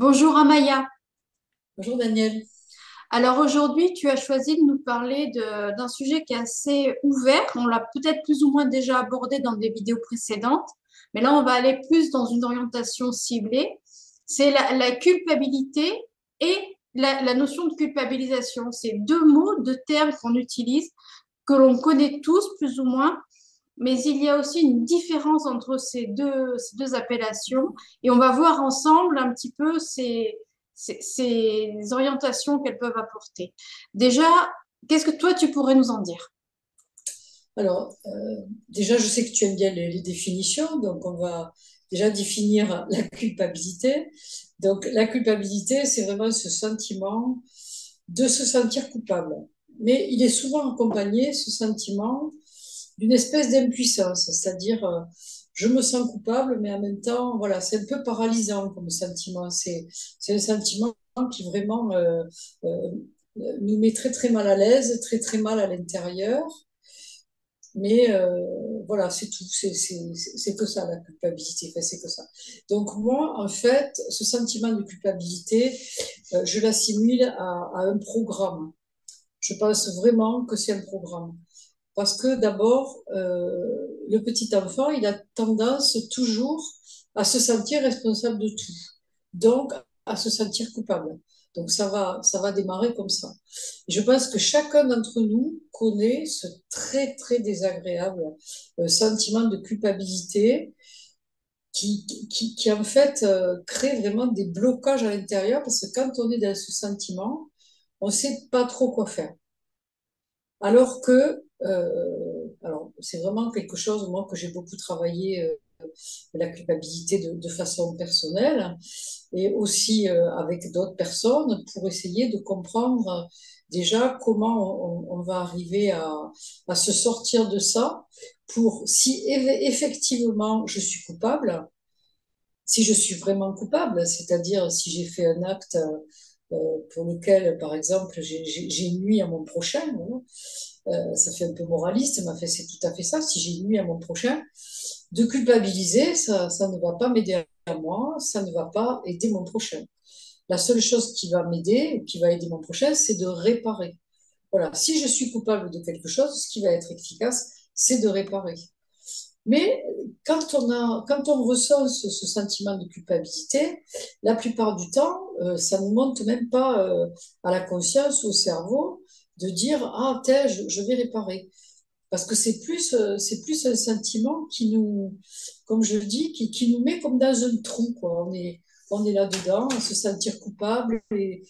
Bonjour Amaya. Bonjour Daniel. Alors aujourd'hui, tu as choisi de nous parler d'un sujet qui est assez ouvert. On l'a peut-être plus ou moins déjà abordé dans des vidéos précédentes, mais là, on va aller plus dans une orientation ciblée. C'est la culpabilité et la notion de culpabilisation. C'est deux mots, deux termes qu'on utilise, que l'on connaît tous plus ou moins, mais il y a aussi une différence entre ces deux appellations et on va voir ensemble un petit peu ces orientations qu'elles peuvent apporter. Déjà, qu'est-ce que toi tu pourrais nous en dire? Alors, déjà, je sais que tu aimes bien les définitions, donc on va déjà définir la culpabilité. Donc, la culpabilité, c'est vraiment ce sentiment de se sentir coupable. Mais il est souvent accompagné, ce sentiment, d'une espèce d'impuissance, c'est-à-dire, je me sens coupable, mais en même temps, voilà, c'est un peu paralysant comme sentiment. C'est un sentiment qui vraiment euh, nous met très, très mal à l'aise, très, très mal à l'intérieur. Mais voilà, c'est tout. C'est que ça, la culpabilité. Enfin, c'est que ça. Donc moi, en fait, ce sentiment de culpabilité, je l'assimile à un programme. Je pense vraiment que c'est un programme. Parce que d'abord, le petit enfant, il a tendance toujours à se sentir responsable de tout. Donc, à se sentir coupable. Donc, ça va démarrer comme ça. Je pense que chacun d'entre nous connaît ce très, très désagréable sentiment de culpabilité qui en fait, crée vraiment des blocages à l'intérieur parce que quand on est dans ce sentiment, on ne sait pas trop quoi faire. Alors que, alors c'est vraiment quelque chose, moi, que j'ai beaucoup travaillé, la culpabilité de façon personnelle et aussi avec d'autres personnes pour essayer de comprendre déjà comment on va arriver à se sortir de ça pour, si effectivement je suis coupable, si je suis vraiment coupable, c'est-à-dire si j'ai fait un acte pour lequel, par exemple, j'ai nui à mon prochain, hein, ça fait un peu moraliste, mais en fait, c'est tout à fait ça. Si j'ai nui à mon prochain, de culpabiliser, ça ne va pas m'aider à moi, ça ne va pas aider mon prochain. La seule chose qui va m'aider, qui va aider mon prochain, c'est de réparer. Voilà, si je suis coupable de quelque chose, ce qui va être efficace, c'est de réparer. Mais quand on ressent ce sentiment de culpabilité, la plupart du temps, ça ne monte même pas à la conscience, au cerveau, de dire, ah, tel, je vais réparer. Parce que c'est plus un sentiment qui nous, comme je le dis, qui nous met comme dans un trou, quoi. On est là-dedans, à se sentir coupable et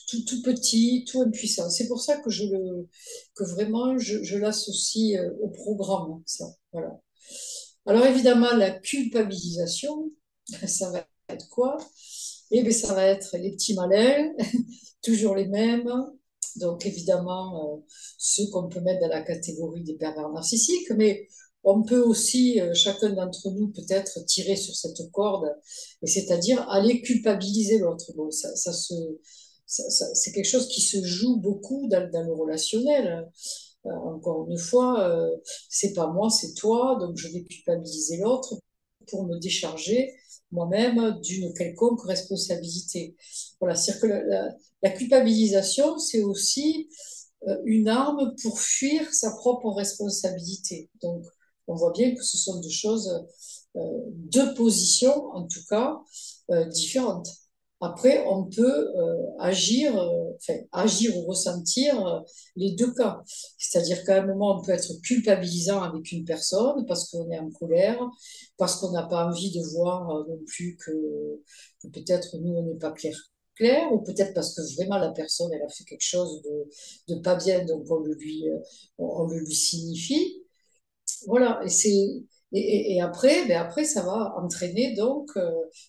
tout petit, tout impuissant. C'est pour ça que vraiment, je l'associe au programme, ça. Voilà. Alors évidemment, la culpabilisation, ça va être quoi? Eh bien, ça va être les petits malins, toujours les mêmes. Donc évidemment, ceux qu'on peut mettre dans la catégorie des pervers narcissiques, mais on peut aussi, chacun d'entre nous, peut-être tirer sur cette corde, et c'est-à-dire aller culpabiliser l'autre. Bon, c'est quelque chose qui se joue beaucoup dans le relationnel. Encore une fois, c'est pas moi, c'est toi, donc je vais culpabiliser l'autre pour me décharger moi-même d'une quelconque responsabilité. Voilà, c'est-à-dire que la culpabilisation, c'est aussi une arme pour fuir sa propre responsabilité. Donc, on voit bien que ce sont deux choses, deux positions, en tout cas, différentes. Après, on peut agir, enfin, agir ou ressentir les deux cas. C'est-à-dire qu'à un moment, on peut être culpabilisant avec une personne parce qu'on est en colère, parce qu'on n'a pas envie de voir non plus que peut-être nous, on n'est pas clair, ou peut-être parce que vraiment la personne, elle a fait quelque chose de pas bien, donc on le lui signifie. Voilà, et après, ben après, ça va entraîner donc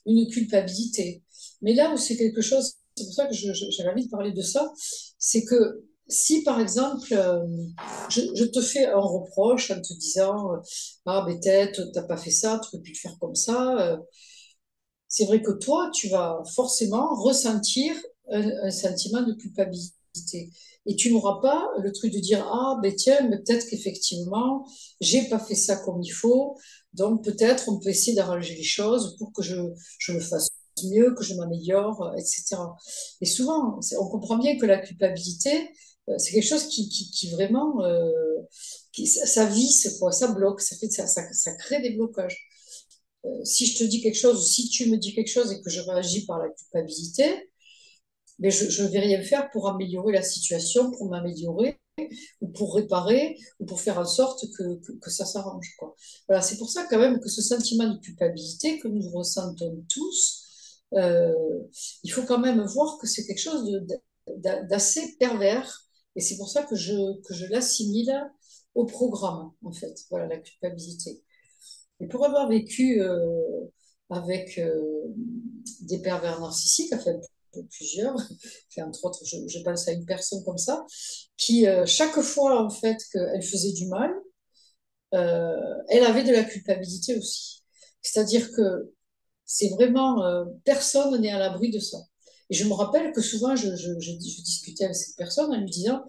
une culpabilité. Mais là où c'est quelque chose, c'est pour ça que j'avais envie de parler de ça, c'est que si par exemple, je te fais un reproche en te disant, ah ben peut-être, t'as pas fait ça, tu aurais pu le faire comme ça, c'est vrai que toi, tu vas forcément ressentir un sentiment de culpabilité. Et tu n'auras pas le truc de dire, ah, ben tiens, mais peut-être qu'effectivement, j'ai pas fait ça comme il faut. Donc peut-être on peut essayer d'arranger les choses pour que je le fasse mieux, que je m'améliore, etc. Et souvent, on comprend bien que la culpabilité, c'est quelque chose qui vraiment, ça visse, quoi, ça bloque, ça crée des blocages. Si je te dis quelque chose, si tu me dis quelque chose et que je réagis par la culpabilité, mais je ne vais rien faire pour améliorer la situation, pour m'améliorer, ou pour réparer, ou pour faire en sorte que ça s'arrange, quoi. Voilà, c'est pour ça quand même que ce sentiment de culpabilité que nous ressentons tous, euh, il faut quand même voir que c'est quelque chose d'assez pervers, et c'est pour ça que je l'assimile au programme, en fait, voilà, la culpabilité. Et pour avoir vécu avec des pervers narcissiques, enfin plusieurs, enfin, entre autres, je pense à une personne comme ça, qui chaque fois en fait qu'elle faisait du mal, elle avait de la culpabilité aussi. C'est-à-dire que c'est vraiment personne n'est à l'abri de ça. Et je me rappelle que souvent je discutais avec cette personne en lui disant,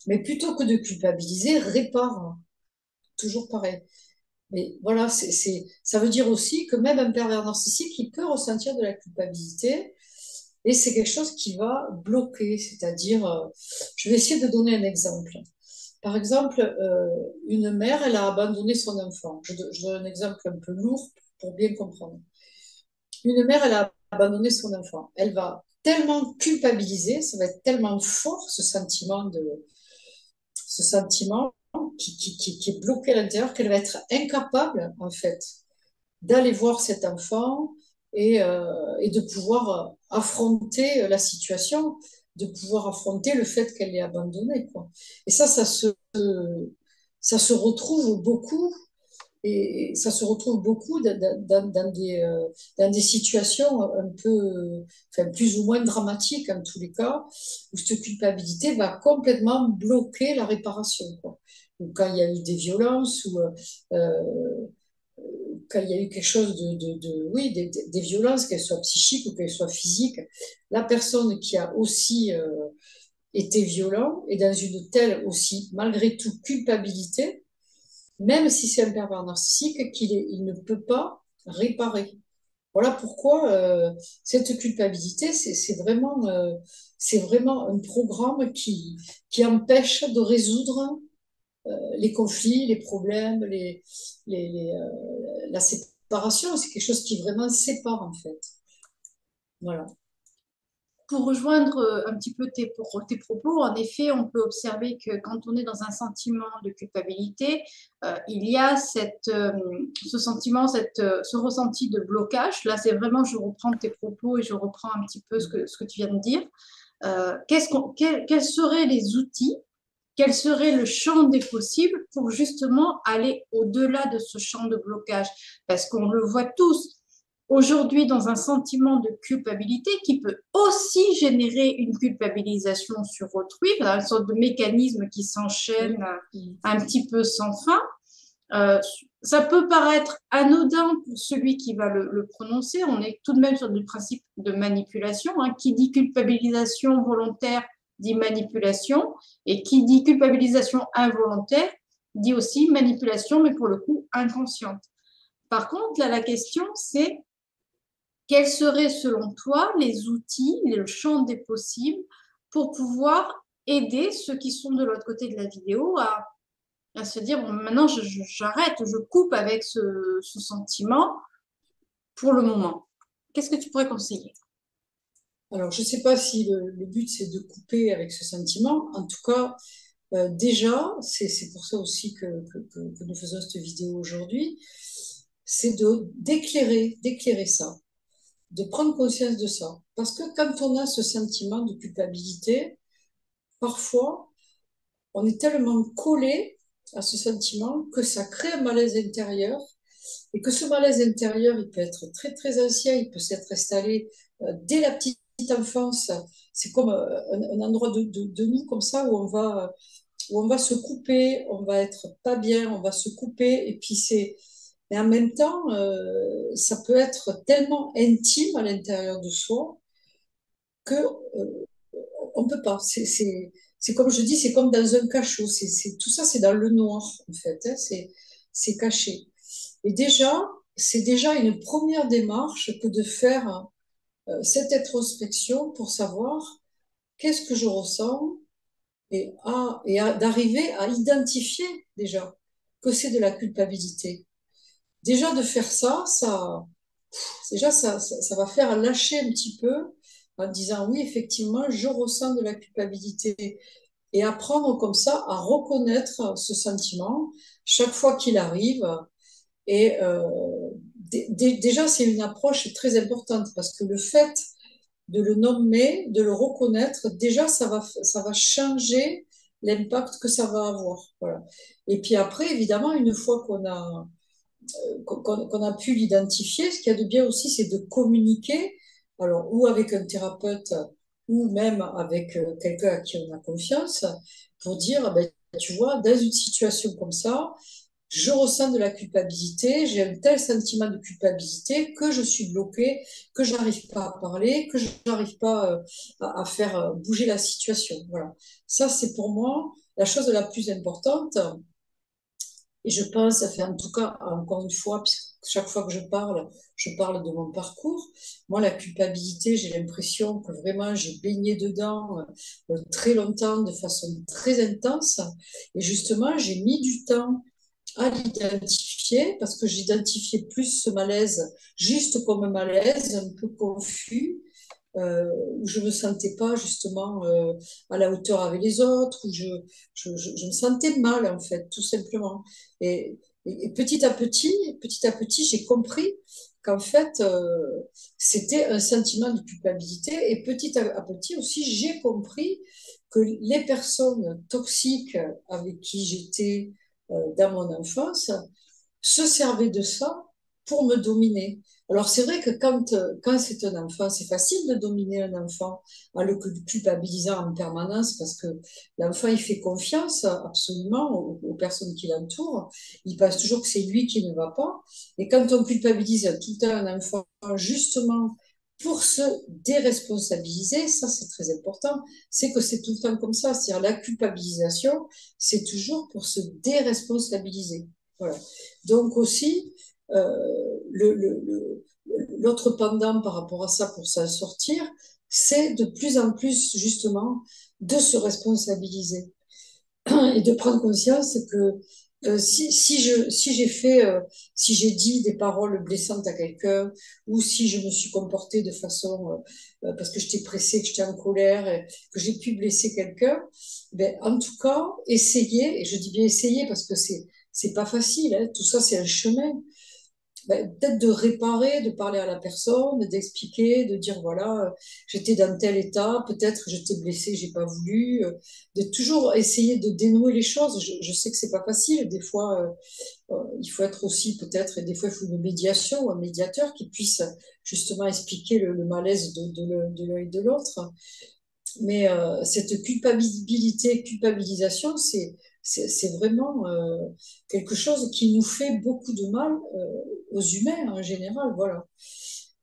mais plutôt que de culpabiliser, répare. Toujours pareil. Mais voilà, ça veut dire aussi que même un pervers narcissique, il peut ressentir de la culpabilité et c'est quelque chose qui va bloquer. C'est-à-dire, je vais essayer de donner un exemple. Par exemple, une mère, elle a abandonné son enfant. Je donne un exemple un peu lourd pour bien comprendre. Une mère, elle a abandonné son enfant. Elle va tellement culpabiliser, ça va être tellement fort ce sentiment qui est bloqué à l'intérieur qu'elle va être incapable, en fait, d'aller voir cet enfant et de pouvoir affronter la situation, de pouvoir affronter le fait qu'elle l'ait abandonné, quoi. Et ça se retrouve beaucoup, et ça se retrouve beaucoup dans des situations un peu, enfin, plus ou moins dramatiques en tous les cas, où cette culpabilité va complètement bloquer la réparation, quoi. Ou quand il y a eu des violences, ou quand il y a eu quelque chose oui, des violences, qu'elles soient psychiques ou qu'elles soient physiques, la personne qui a aussi été violent est dans une telle aussi, malgré tout, culpabilité, même si c'est un pervers narcissique, il ne peut pas réparer. Voilà pourquoi cette culpabilité, c'est vraiment un programme qui empêche de résoudre les conflits, les problèmes, la séparation. C'est quelque chose qui vraiment sépare, en fait. Voilà. Pour rejoindre un petit peu tes propos, en effet, on peut observer que quand on est dans un sentiment de culpabilité, il y a ce sentiment, ce ressenti de blocage. Là, c'est vraiment, je reprends tes propos et je reprends un petit peu ce que tu viens de dire. Quels seraient les outils, quel serait le champ des possibles pour justement aller au-delà de ce champ de blocage? Parce qu'on le voit tous aujourd'hui dans un sentiment de culpabilité qui peut aussi générer une culpabilisation sur autrui, une sorte de mécanisme qui s'enchaîne Oui. un petit peu sans fin. Euh, Ça peut paraître anodin pour celui qui va le prononcer. On est tout de même sur du principe de manipulation. Hein. Qui dit culpabilisation volontaire dit manipulation. Et qui dit culpabilisation involontaire dit aussi manipulation, mais pour le coup inconsciente. Par contre, là, la question, c'est quels seraient selon toi les outils, le champ des possibles pour pouvoir aider ceux qui sont de l'autre côté de la vidéo à se dire, bon, maintenant j'arrête, je coupe avec ce sentiment pour le moment. Qu'est-ce que tu pourrais conseiller? Alors, je ne sais pas si le but, c'est de couper avec ce sentiment. En tout cas, déjà, c'est pour ça aussi que nous faisons cette vidéo aujourd'hui, c'est d'éclairer ça, de prendre conscience de ça. Parce que quand on a ce sentiment de culpabilité, parfois, on est tellement collé à ce sentiment que ça crée un malaise intérieur et que ce malaise intérieur, il peut être très, très ancien, il peut s'être installé dès la petite enfance. C'est comme un endroit de nous comme ça où on va se couper, on va être pas bien, on va se couper et puis c'est mais en même temps, ça peut être tellement intime à l'intérieur de soi que on peut pas. C'est comme je dis, c'est comme dans un cachot. Tout ça, c'est dans le noir, en fait. Hein, c'est caché. Et déjà, c'est déjà une première démarche que de faire cette introspection pour savoir qu'est-ce que je ressens d'arriver à identifier déjà que c'est de la culpabilité. Déjà de faire ça va faire lâcher un petit peu en disant oui, effectivement, je ressens de la culpabilité et apprendre comme ça à reconnaître ce sentiment chaque fois qu'il arrive. Et déjà, c'est une approche très importante parce que le fait de le nommer, de le reconnaître, déjà, ça va changer l'impact que ça va avoir. Voilà. Et puis après, évidemment, une fois qu'on a pu l'identifier, ce qu'il y a de bien aussi, c'est de communiquer, alors, ou avec un thérapeute, ou même avec quelqu'un à qui on a confiance, pour dire, ben, tu vois, dans une situation comme ça, je ressens de la culpabilité, j'ai un tel sentiment de culpabilité que je suis bloquée, que je n'arrive pas à parler, que je n'arrive pas à faire bouger la situation. Voilà. Ça, c'est pour moi la chose la plus importante. Et je pense, ça fait en tout cas, encore une fois, puisque chaque fois que je parle de mon parcours. Moi, la culpabilité, j'ai l'impression que vraiment j'ai baigné dedans très longtemps, de façon très intense. Et justement, j'ai mis du temps à l'identifier parce que j'identifiais plus ce malaise juste comme un malaise, un peu confus, où je me sentais pas justement à la hauteur avec les autres, où je me sentais mal en fait, tout simplement. Et, et petit à petit, j'ai compris qu'en fait, c'était un sentiment de culpabilité. Et petit à petit aussi, j'ai compris que les personnes toxiques avec qui j'étais dans mon enfance se servaient de ça pour me dominer. Alors c'est vrai que quand c'est un enfant, c'est facile de dominer un enfant en le culpabilisant en permanence parce que l'enfant, il fait confiance absolument aux personnes qui l'entourent. Il pense toujours que c'est lui qui ne va pas. Et quand on culpabilise tout le temps un enfant, justement, pour se déresponsabiliser, ça c'est très important, c'est que c'est tout le temps comme ça. C'est-à-dire la culpabilisation, c'est toujours pour se déresponsabiliser. Voilà. Donc aussi, l'autre pendant par rapport à ça pour s'en sortir, c'est de plus en plus justement de se responsabiliser et de prendre conscience que si j'ai dit des paroles blessantes à quelqu'un, ou si je me suis comportée de façon, parce que j'étais pressée, que j'étais en colère, et que j'ai pu blesser quelqu'un, ben, en tout cas, essayer, et je dis bien essayer parce que c'est pas facile, hein, tout ça c'est un chemin, ben, peut-être de réparer, de parler à la personne, d'expliquer, de dire voilà, j'étais dans tel état, peut-être je t'ai blessé, j'ai pas voulu, de toujours essayer de dénouer les choses. Je sais que c'est pas facile, des fois il faut être aussi peut-être, et des fois il faut une médiation ou un médiateur qui puisse justement expliquer le malaise de l'un et de l'autre. Mais cette culpabilisation, c'est vraiment quelque chose qui nous fait beaucoup de mal aux humains en général. Voilà.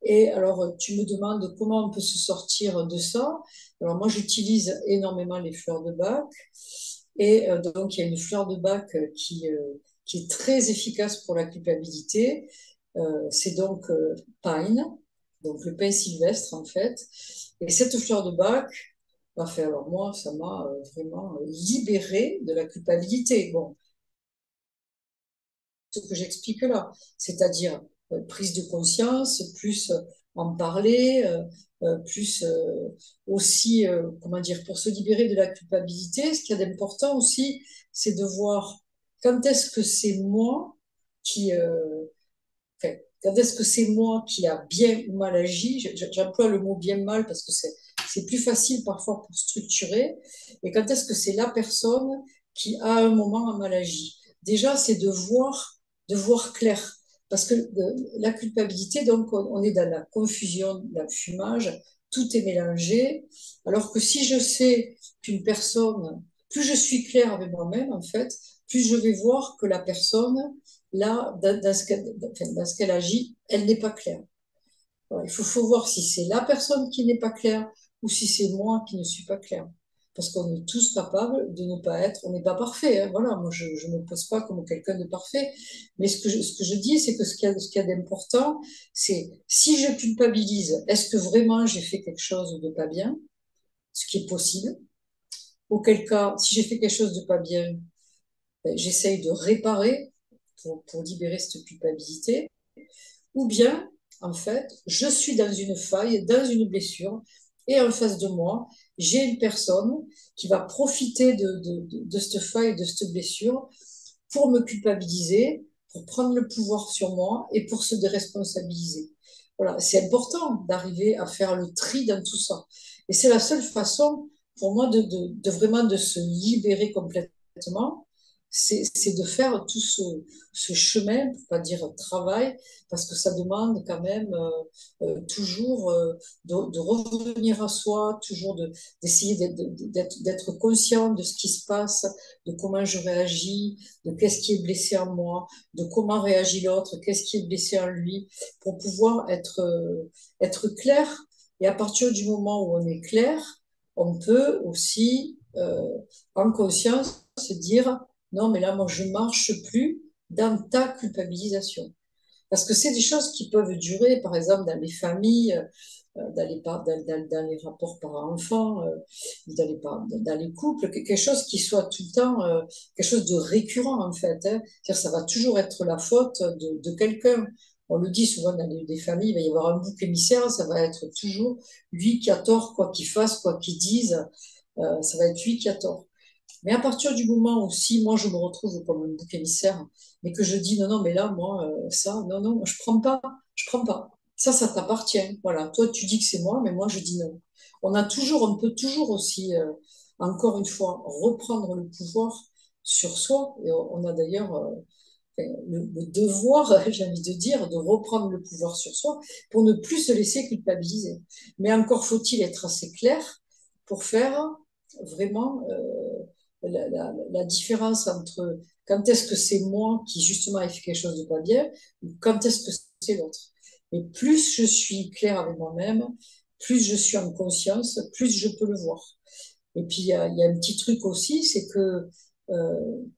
Et alors, tu me demandes comment on peut se sortir de ça. Alors, moi, j'utilise énormément les fleurs de bac. Et donc, il y a une fleur de bac qui est très efficace pour la culpabilité. C'est donc pine, donc le pin sylvestre, en fait. Et cette fleur de bac, enfin, alors moi, ça m'a vraiment libérée de la culpabilité. Bon, ce que j'explique là, c'est-à-dire prise de conscience, plus en parler, plus aussi, comment dire, pour se libérer de la culpabilité, ce qu'il y a d'important aussi, c'est de voir quand est-ce que c'est moi qui, enfin, quand est-ce que c'est moi qui a bien ou mal agi. J'emploie le mot bien mal parce que c'est plus facile parfois pour structurer. Et quand est-ce que c'est la personne qui, à un moment, a mal agi. Déjà, c'est de voir clair. Parce que la culpabilité, donc, on est dans la confusion, dans le fumage, tout est mélangé. Alors que si je sais qu'une personne, plus je suis claire avec moi-même, en fait, plus je vais voir que la personne, là, dans ce qu'elle agit, elle n'est pas claire. Voilà, faut voir si c'est la personne qui n'est pas claire ou si c'est moi qui ne suis pas claire. parce qu'on est tous capables de ne pas être, on n'est pas parfait, hein, voilà, moi je ne me pose pas comme quelqu'un de parfait, mais ce que je dis, c'est que ce qu'il y a d'important, c'est si je culpabilise, est-ce que vraiment j'ai fait quelque chose de pas bien, ce qui est possible, auquel cas, si j'ai fait quelque chose de pas bien, ben, j'essaye de réparer pour libérer cette culpabilité, ou bien, en fait, je suis dans une faille, dans une blessure, et en face de moi, j'ai une personne qui va profiter de cette faille, de cette blessure, pour me culpabiliser, pour prendre le pouvoir sur moi et pour se déresponsabiliser. Voilà, c'est important d'arriver à faire le tri dans tout ça. Et c'est la seule façon pour moi de vraiment de se libérer complètement, c'est de faire tout ce chemin, pour pas dire travail, parce que ça demande quand même toujours de revenir à soi, toujours d'essayer d'être conscient de ce qui se passe, de comment je réagis, de qu'est-ce qui est blessé en moi, de comment réagit l'autre, qu'est-ce qui est blessé en lui, pour pouvoir être clair. Et à partir du moment où on est clair, on peut aussi, en conscience, se dire, non, mais là, moi, je marche plus dans ta culpabilisation. Parce que c'est des choses qui peuvent durer, par exemple, dans les familles, dans les rapports parents-enfants, dans les couples, quelque chose qui soit tout le temps, quelque chose de récurrent, en fait, hein. C'est-à-dire, ça va toujours être la faute de quelqu'un. On le dit souvent dans les familles, il va y avoir un bouc émissaire, ça va être toujours lui qui a tort, quoi qu'il fasse, quoi qu'il dise, ça va être lui qui a tort. Mais à partir du moment où si moi je me retrouve comme un bouc émissaire, mais que je dis non, non, mais là, moi, ça, non, non, je prends pas, je prends pas. Ça t'appartient. Voilà. Toi, tu dis que c'est moi, mais moi, je dis non. On peut toujours aussi, encore une fois, reprendre le pouvoir sur soi. Et on a d'ailleurs le devoir, j'ai envie de dire, de reprendre le pouvoir sur soi pour ne plus se laisser culpabiliser. Mais encore faut-il être assez clair pour faire vraiment la différence entre quand est-ce que c'est moi qui justement ai fait quelque chose de pas bien ou quand est-ce que c'est l'autre. Et plus je suis claire avec moi-même, plus je suis en conscience, plus je peux le voir. Et puis il y a un petit truc aussi, c'est que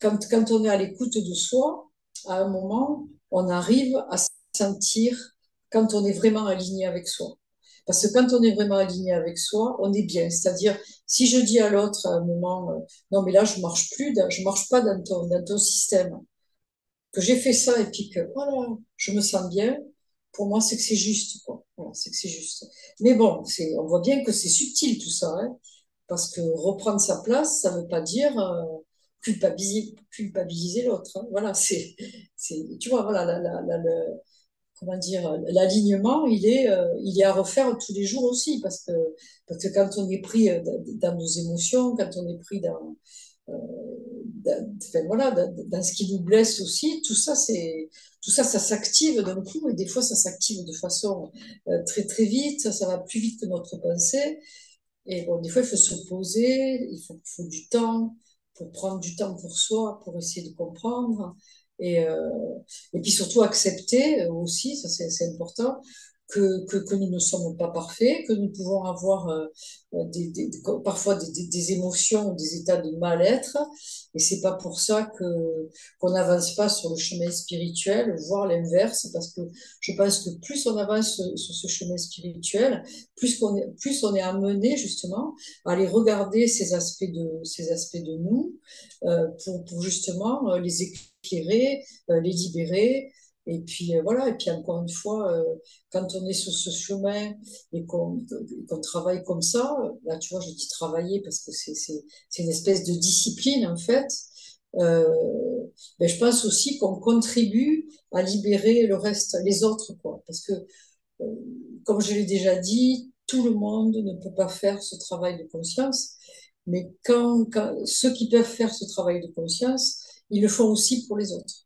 quand on est à l'écoute de soi, à un moment, on arrive à sentir quand on est vraiment aligné avec soi. Parce que quand on est vraiment aligné avec soi, on est bien. C'est-à-dire, si je dis à l'autre à un moment, non mais là je marche plus, je marche pas dans ton système, que j'ai fait ça et puis que voilà, je me sens bien, pour moi c'est que c'est juste, quoi. Voilà, c'est que c'est juste. Mais bon, on voit bien que c'est subtil tout ça, hein, parce que reprendre sa place, ça ne veut pas dire culpabiliser l'autre, hein. Voilà, tu vois, voilà, comment dire, l'alignement, il est à refaire tous les jours aussi, parce que quand on est pris dans nos émotions, quand on est pris euh, enfin, voilà, dans ce qui nous blesse aussi, tout ça, ça s'active d'un coup, et des fois, ça s'active de façon très, très vite, ça va plus vite que notre pensée. Et bon, des fois, il faut se poser, il faut du temps pour prendre du temps pour soi, pour essayer de comprendre. Et, euh, et puis surtout accepter aussi, ça c'est important, que nous ne sommes pas parfaits, que nous pouvons avoir parfois des émotions ou des états de mal-être. Et c'est pas pour ça qu'on n'avance pas sur le chemin spirituel, voire l'inverse, parce que je pense que plus on avance sur ce chemin spirituel, plus on est amené justement à aller regarder ces aspects de nous pour justement les éclairer, les libérer. Et puis voilà, et puis encore une fois, quand on est sur ce chemin et qu'on travaille comme ça, là tu vois, je dis travailler parce que c'est une espèce de discipline en fait. Euh, ben, je pense aussi qu'on contribue à libérer le reste, les autres, quoi. Parce que euh, comme je l'ai déjà dit, tout le monde ne peut pas faire ce travail de conscience, mais quand ceux qui peuvent faire ce travail de conscience, ils le font aussi pour les autres.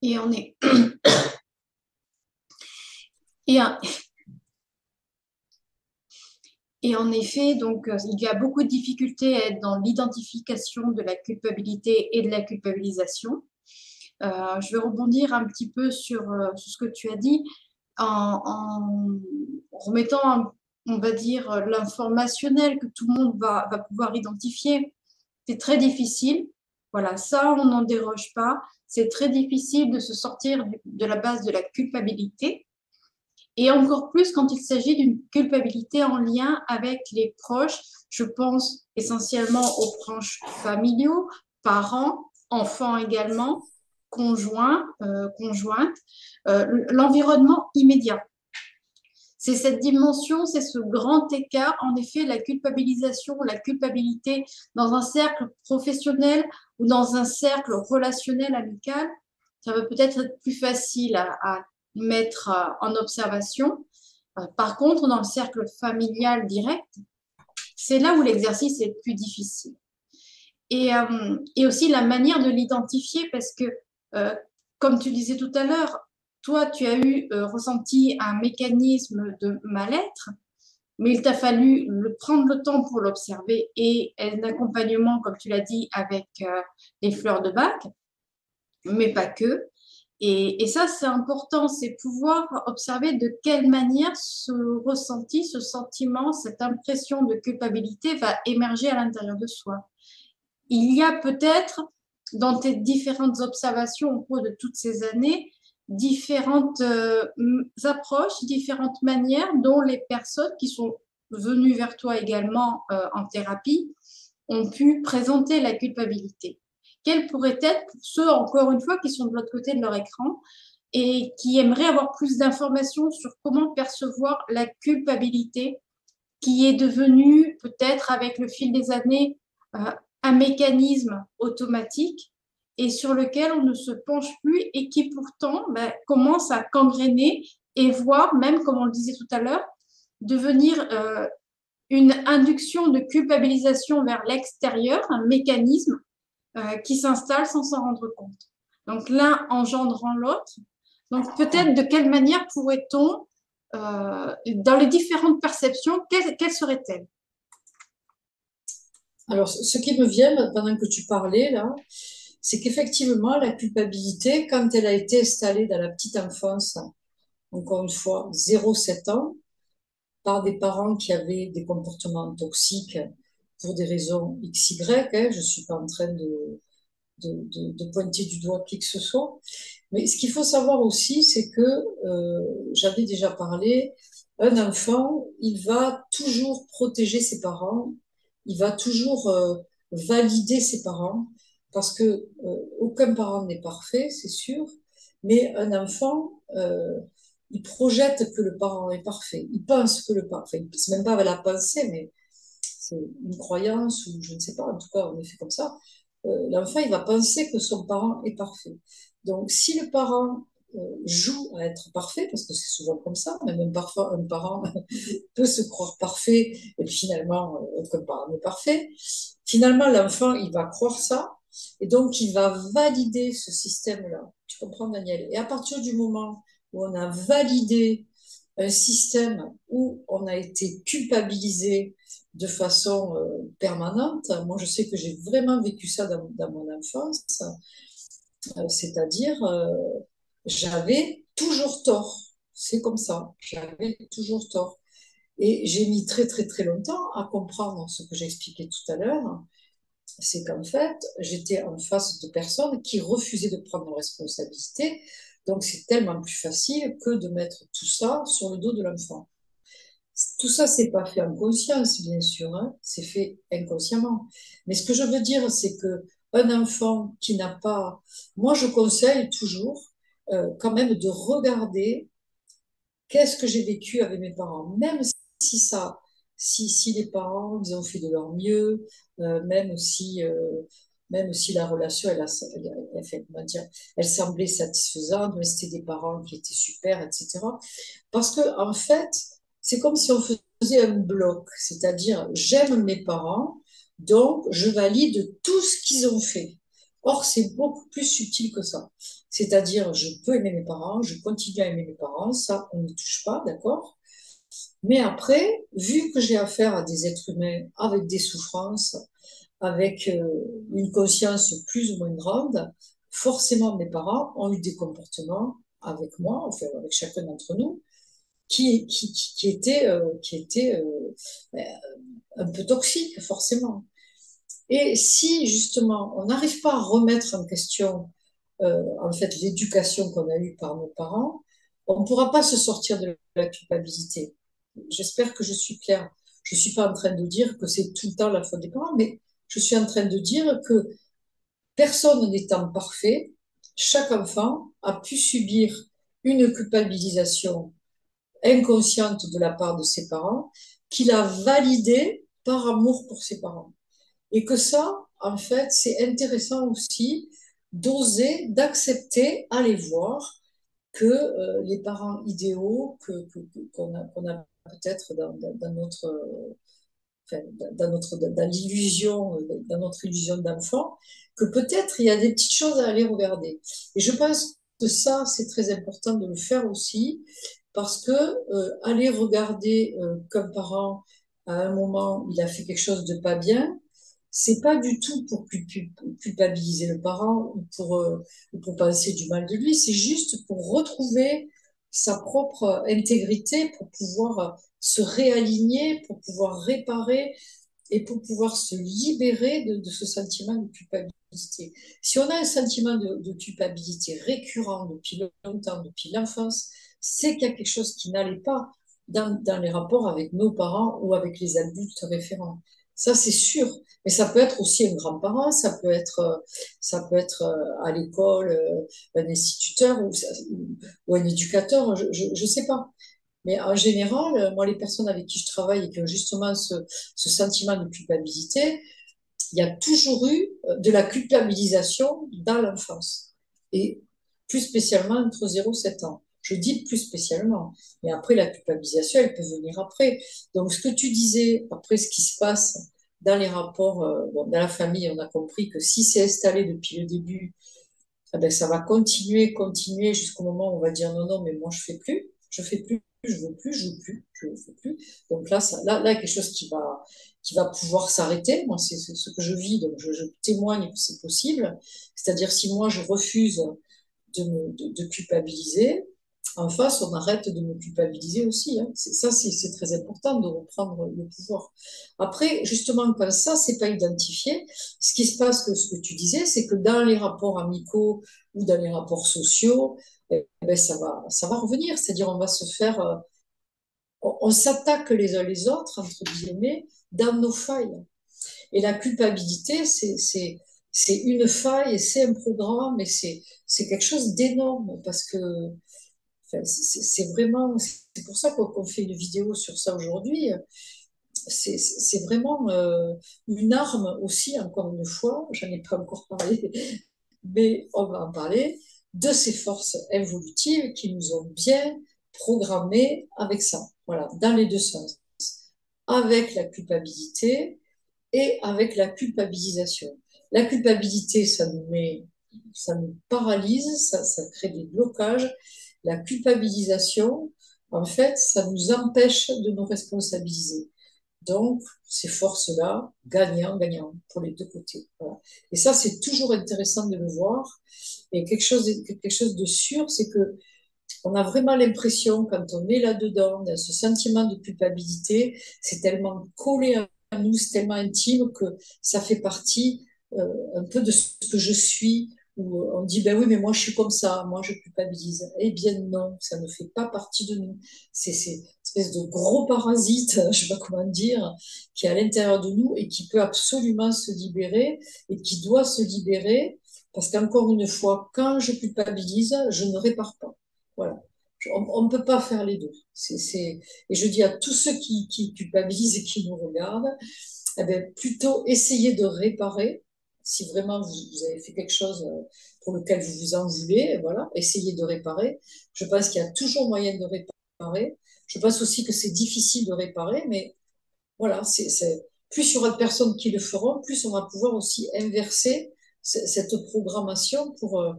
Et on est et, et en effet, donc il y a beaucoup de difficultés à être dans l'identification de la culpabilité et de la culpabilisation. Je vais rebondir un petit peu sur ce que tu as dit. en remettant, on va dire, l'informationnel que tout le monde va pouvoir identifier. C'est très difficile. Voilà, ça, on n'en déroge pas. C'est très difficile de se sortir de la base de la culpabilité. Et encore plus quand il s'agit d'une culpabilité en lien avec les proches. Je pense essentiellement aux proches familiaux, parents, enfants également, conjointes, l'environnement immédiat. C'est cette dimension, c'est ce grand écart. En effet, la culpabilisation, la culpabilité dans un cercle professionnel ou dans un cercle relationnel amical, ça va peut-être être plus facile à mettre en observation. Par contre, dans le cercle familial direct, c'est là où l'exercice est plus difficile. Et aussi la manière de l'identifier, parce que, euh, comme tu disais tout à l'heure, toi, tu as eu ressenti un mécanisme de mal-être, mais il t'a fallu prendre le temps pour l'observer et un accompagnement, comme tu l'as dit, avec les fleurs de bac, mais pas que. Et ça, c'est important, c'est pouvoir observer de quelle manière ce ressenti, ce sentiment, cette impression de culpabilité va émerger à l'intérieur de soi. Il y a peut-être, dans tes différentes observations au cours de toutes ces années, différentes approches, différentes manières dont les personnes qui sont venues vers toi également en thérapie ont pu présenter la culpabilité. Quelle pourrait être pour ceux, encore une fois, qui sont de l'autre côté de leur écran et qui aimeraient avoir plus d'informations sur comment percevoir la culpabilité qui est devenue peut-être avec le fil des années euh, un mécanisme automatique et sur lequel on ne se penche plus et qui pourtant commence à gangréner et voire même, comme on le disait tout à l'heure, devenir une induction de culpabilisation vers l'extérieur, un mécanisme qui s'installe sans s'en rendre compte. Donc l'un engendrant l'autre. Donc peut-être de quelle manière pourrait-on, dans les différentes perceptions, quelles seraient-elles? Alors, ce qui me vient pendant que tu parlais, là, c'est qu'effectivement, la culpabilité, quand elle a été installée dans la petite enfance, encore une fois, 0-7 ans, par des parents qui avaient des comportements toxiques pour des raisons X, Y, hein, je ne suis pas en train de pointer du doigt qui que ce soit. Mais ce qu'il faut savoir aussi, c'est que, j'avais déjà parlé, un enfant, il va toujours protéger ses parents, il va toujours valider ses parents, parce que aucun parent n'est parfait, c'est sûr, mais un enfant, il projette que le parent est parfait, il pense que le parent, enfin, c'est même pas la pensée, mais c'est une croyance ou je ne sais pas, en tout cas, on est fait comme ça. L'enfant, il va penser que son parent est parfait. Donc, si le parent joue à être parfait, parce que c'est souvent comme ça, même parfois un parent peut se croire parfait et puis finalement, aucun parent n'est parfait. Finalement, l'enfant, il va croire ça et donc il va valider ce système-là. Tu comprends, Daniel? Et à partir du moment où on a validé un système où on a été culpabilisé de façon permanente. Moi, je sais que j'ai vraiment vécu ça dans mon enfance, c'est-à-dire j'avais toujours tort. C'est comme ça, j'avais toujours tort. Et j'ai mis très très très longtemps à comprendre ce que j'expliquais tout à l'heure, c'est qu'en fait, j'étais en face de personnes qui refusaient de prendre leurs responsabilités. Donc, c'est tellement plus facile que de mettre tout ça sur le dos de l'enfant. Tout ça, c'est pas fait en conscience, bien sûr, hein, c'est fait inconsciemment. Mais ce que je veux dire, c'est que un enfant qui n'a pas, moi, je conseille toujours quand même de regarder qu'est-ce que j'ai vécu avec mes parents, même si ça, si les parents, ils ont fait de leur mieux, même si la relation, comment dire, elle semblait satisfaisante, mais c'était des parents qui étaient super, etc. Parce que, en fait, c'est comme si on faisait un bloc, c'est-à-dire j'aime mes parents, donc je valide tout ce qu'ils ont fait. Or, c'est beaucoup plus subtil que ça. C'est-à-dire, je peux aimer mes parents, je continue à aimer mes parents, ça, on n'y touche pas, d'accord? Mais après, vu que j'ai affaire à des êtres humains avec des souffrances, avec une conscience plus ou moins grande, forcément, mes parents ont eu des comportements avec moi, enfin avec chacun d'entre nous, qui était un peu toxique, forcément. Et si justement on n'arrive pas à remettre en question en fait l'éducation qu'on a eue par nos parents, on ne pourra pas se sortir de la culpabilité. J'espère que je suis claire. Je ne suis pas en train de dire que c'est tout le temps la faute des parents, mais je suis en train de dire que personne n'étant parfait, chaque enfant a pu subir une culpabilisation inconsciente de la part de ses parents, qu'il a validée par amour pour ses parents. Et que ça, en fait, c'est intéressant aussi d'oser, d'accepter, aller voir que les parents idéaux qu'on a peut-être dans notre, enfin, dans l'illusion, dans notre illusion d'enfant, que peut-être il y a des petites choses à aller regarder. Et je pense que ça, c'est très important de le faire aussi, parce que aller regarder qu'un parent, à un moment, il a fait quelque chose de pas bien, c'est pas du tout pour culpabiliser le parent ou pour penser du mal de lui, c'est juste pour retrouver sa propre intégrité, pour pouvoir se réaligner, pour pouvoir réparer et pour pouvoir se libérer de ce sentiment de culpabilité. Si on a un sentiment de culpabilité récurrent depuis longtemps, depuis l'enfance, c'est qu'il y a quelque chose qui n'allait pas dans les rapports avec nos parents ou avec les adultes référents. Ça, c'est sûr. Mais ça peut être aussi un grand-parent, ça peut être à l'école, un instituteur ou un éducateur, je ne sais pas. Mais en général, moi, les personnes avec qui je travaille et qui ont justement ce sentiment de culpabilité, il y a toujours eu de la culpabilisation dans l'enfance. Et plus spécialement entre 0 et 7 ans. Je dis plus spécialement. Mais après, la culpabilisation, elle peut venir après. Donc, ce que tu disais, après ce qui se passe dans les rapports, bon, dans la famille, on a compris que si c'est installé depuis le début, eh ben, ça va continuer jusqu'au moment où on va dire non, non, mais moi je fais plus, je veux plus, je veux plus, je veux plus. Donc là, là, il y a quelque chose qui va pouvoir s'arrêter. Moi, c'est ce que je vis, donc je témoigne que c'est possible. C'est-à-dire si moi je refuse de culpabiliser, en face, on arrête de me culpabiliser aussi. Hein. Ça, c'est très important de reprendre le pouvoir. Après, justement, quand ça, c'est pas identifié, ce qui se passe, ce que tu disais, c'est que dans les rapports amicaux ou dans les rapports sociaux, eh ben, ça va revenir. C'est-à-dire, on va se faire, on s'attaque les uns les autres, entre guillemets, dans nos failles. Et la culpabilité, c'est une faille, c'est un programme, et c'est quelque chose d'énorme parce que enfin, c'est vraiment, c'est pour ça qu'on fait une vidéo sur ça aujourd'hui. C'est vraiment une arme aussi, encore une fois, j'en ai pas encore parlé, mais on va en parler, de ces forces évolutives qui nous ont bien programmés avec ça. Voilà, dans les deux sens. Avec la culpabilité et avec la culpabilisation. La culpabilité, ça nous paralyse, ça crée des blocages. La culpabilisation, en fait, ça nous empêche de nous responsabiliser. Donc, ces forces-là, gagnant, gagnant, pour les deux côtés. Voilà. Et ça, c'est toujours intéressant de le voir. Et quelque chose de sûr, c'est que on a vraiment l'impression, quand on est là-dedans, dans ce sentiment de culpabilité, c'est tellement collé à nous, c'est tellement intime que ça fait partie un peu de ce que je suis, où on dit, ben oui, mais moi je suis comme ça, moi je culpabilise. Eh bien non, ça ne fait pas partie de nous. C'est cette espèce de gros parasite, je ne sais pas comment dire, qui est à l'intérieur de nous et qui peut absolument se libérer et qui doit se libérer, parce qu'encore une fois, quand je culpabilise, je ne répare pas. Voilà. On ne peut pas faire les deux. Et je dis à tous ceux qui culpabilisent et qui nous regardent, eh bien, plutôt essayez de réparer. Si vraiment vous avez fait quelque chose pour lequel vous vous en voulez, voilà, essayez de réparer. Je pense qu'il y a toujours moyen de réparer. Je pense aussi que c'est difficile de réparer, mais voilà, plus il y aura de personnes qui le feront, plus on va pouvoir aussi inverser cette programmation pour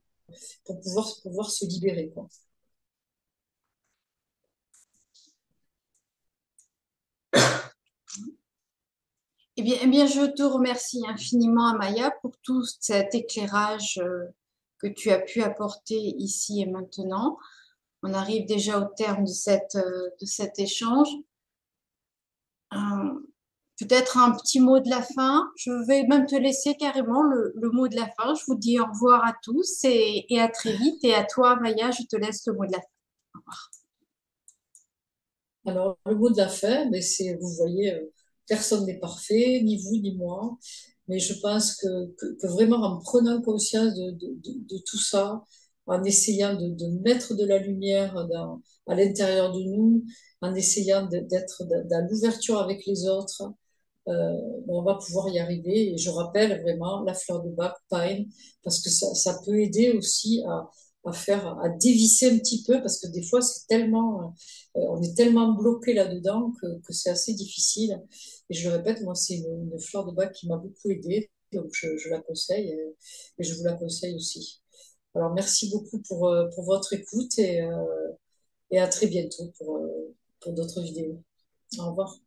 pouvoir se libérer, quoi. Eh bien, je te remercie infiniment, Amaya, pour tout cet éclairage que tu as pu apporter ici et maintenant. on arrive déjà au terme de cet échange. Euh, Peut-être un petit mot de la fin. Je vais même te laisser carrément le mot de la fin. Je vous dis au revoir à tous et à très vite. Et à toi, Maya, je te laisse le mot de la fin. Alors, le mot de la fin, mais c'est, vous voyez, personne n'est parfait, ni vous, ni moi. Mais je pense que vraiment en prenant conscience de tout ça, en essayant de mettre de la lumière à l'intérieur de nous, en essayant d'être dans l'ouverture avec les autres, on va pouvoir y arriver. Et je rappelle vraiment la fleur de bac, Pine, parce que ça peut aider aussi à dévisser un petit peu, parce que des fois, on est tellement bloqué là-dedans que c'est assez difficile. Et je le répète, moi, c'est une fleur de bac qui m'a beaucoup aidée, donc je la conseille et je vous la conseille aussi. Alors, merci beaucoup pour votre écoute et à très bientôt pour d'autres vidéos. Au revoir.